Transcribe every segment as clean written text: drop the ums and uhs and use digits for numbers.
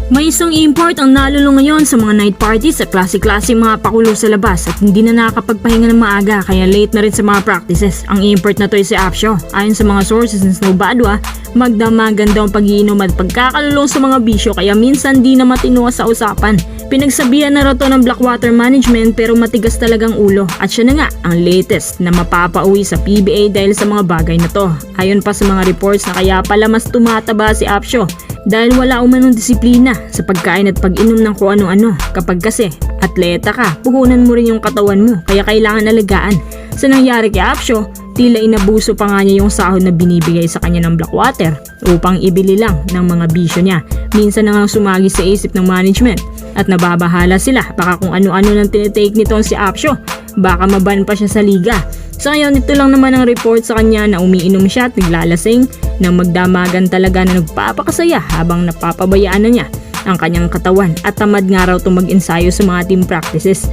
May isang import ang nalulong ngayon sa mga night parties sa klase-klase mga pakulo sa labas at hindi na nakakapagpahinga ng maaga kaya late na rin sa mga practices. Ang import na to ay si Apsyo. Ayon sa mga sources ng Snow Badwa, magdamagan daw ang pag-iinom at pagkakalulong sa mga bisyo kaya minsan di na matino sa usapan. Pinagsabihan na raw to ng Blackwater Management pero matigas talagang ulo at siya na nga ang latest na mapapauwi sa PBA dahil sa mga bagay na to. Ayon pa sa mga reports na kaya pala mas tumataba si Apsyo dahil wala umanong disiplina sa pagkain at pag-inom ng kung ano-ano. Kapag kasi atleta ka, puhunan mo rin yung katawan mo kaya kailangan alagaan. Sa nangyari kay Apsyo, tila inabuso pa nga niya yung sahod na binibigay sa kanya ng Blackwater upang ibili lang ng mga bisyo niya. Minsan na nga sumagi sa isip ng management at nababahala sila baka kung ano-ano nang tinitake nitong si Apsyo. Baka maban pa siya sa liga. Sa ngayon, ito lang naman ang report sa kanya na umiinom siya at naglalasing nang magdamagan talaga na nagpapakasaya habang napapabayaan na niya ang kanyang katawan at tamad nga raw itong mag-ensayo sa mga team practices.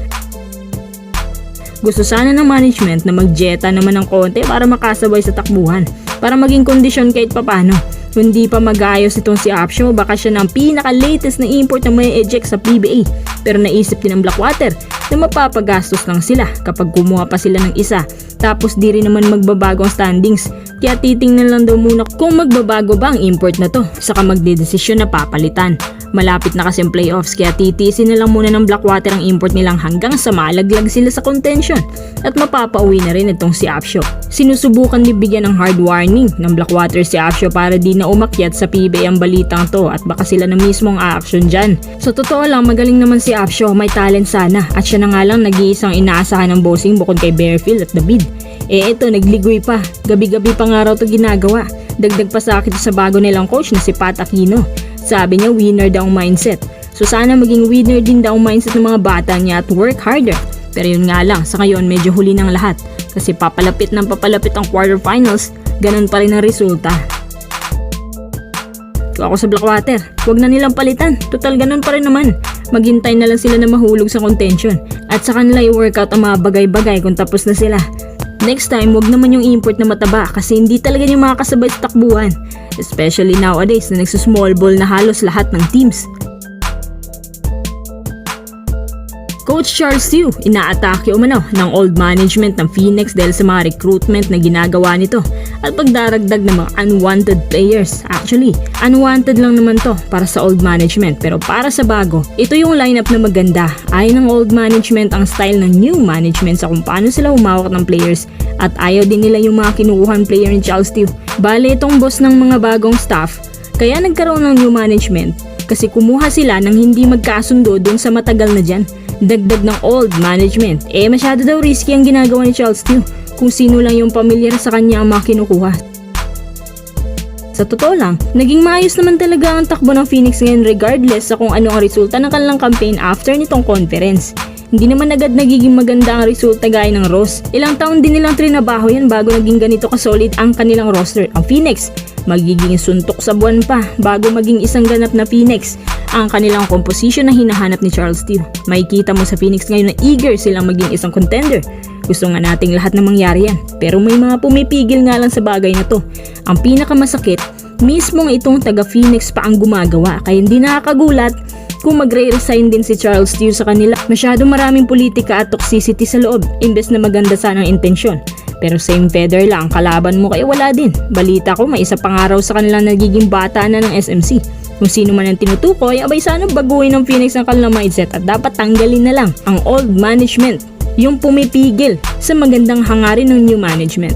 Gusto sana ng management na mag-jeta naman ng konti para makasabay sa takbuhan para maging kondisyon kahit papano. Hindi pa mag-ayos itong si Apsyo, baka siya ng pinaka-latest na import na may eject sa PBA. Pero naisip din ng Blackwater na mapapagastos lang sila kapag kumuha pa sila ng isa. Tapos di rin naman magbabago ang standings. Kaya titingnan lang daw muna kung magbabago ba ang import na to saka magdedesisyon na papalitan. Malapit na kasi ang playoffs kaya titisin na lang muna ng Blackwater ang import nilang hanggang sa malaglag sila sa contention at mapapauwi na rin itong si Apsyo. Sinusubukan din bigyan ng hard warning ng Blackwater si Apsyo para di na umakyat sa PBA ang balitang to at baka sila na mismo ang a-action dyan. Sa totoo lang magaling naman si Apsyo, may talent sana at siya na nga lang nag-iisang inaasahan ng bossing bukod kay Bearfield at David. Eto nagligoy pa, gabi-gabi pa nga raw to ginagawa. Dagdag pa sa akin sa bago nilang coach na si Pat Aquino. Sabi niya winner daw ang mindset. So sana maging winner din daw ang mindset ng mga bata niya at work harder. Pero yun nga lang, sa ngayon medyo huli ng lahat. Kasi papalapit ng papalapit ang quarterfinals, ganun pa rin ang resulta. Kung ako sa Blackwater, wag na nilang palitan. Total ganun pa rin naman. Maghintay na lang sila na mahulog sa contention. At sa kanila i-workout ang mga bagay-bagay kung tapos na sila. Next time, wag naman yung import na mataba kasi hindi talaga yung makakasabay sa takbuhan. Especially nowadays na nagsusmall ball na halos lahat ng teams. Coach Charles Yu, inaatake umano ng old management ng Phoenix dahil sa mga recruitment na ginagawa nito at pagdaragdag ng mga unwanted players. Actually, unwanted lang naman to para sa old management pero para sa bago, ito yung lineup na maganda. Ayon ng old management ang style ng new management sa kung paano sila humawak ng players at ayaw din nila yung mga kinukuhan player ni Charles Yu. Bale itong boss ng mga bagong staff, kaya nagkaroon ng new management kasi kumuha sila ng hindi magkasundo dun sa matagal na dyan. Dagdag ng old management, masyado daw risky ang ginagawa ni Charles Yu kung sino lang yung pamilyar sa kanya ang mga kinukuha. Sa totoo lang, naging maayos naman talaga ang takbo ng Phoenix ngayon regardless sa kung ano ang resulta ng kanilang campaign after nitong conference. Hindi naman agad nagiging maganda ang resulta gaya ng Ross. Ilang taon din nilang trinabaho yan bago naging ganito kasolid ang kanilang roster. Ang Phoenix, magiging suntok sa buwan pa bago maging isang ganap na Phoenix ang kanilang composition na hinahanap ni Charles Yu. Makikita mo sa Phoenix ngayon na eager silang maging isang contender. Gusto nga nating lahat na mangyari yan. Pero may mga pumipigil nga lang sa bagay na to. Ang pinakamasakit, mismong itong taga Phoenix pa ang gumagawa kaya hindi nakakagulat kung magre-resign din si Charles Yu sa kanila. Masyado maraming politika at toxicity sa loob imbes na maganda sana ang intensyon. Pero same feather lang ang kalaban mo kaya wala din. Balita ko may isa pang araw sa kanila nagiging bata na ng SMC. Kung sino man ang tinutukoy, abay sana baguhin ng Phoenix ang kanilang mindset at dapat tanggalin na lang ang old management, yung pumipigil sa magandang hangarin ng new management.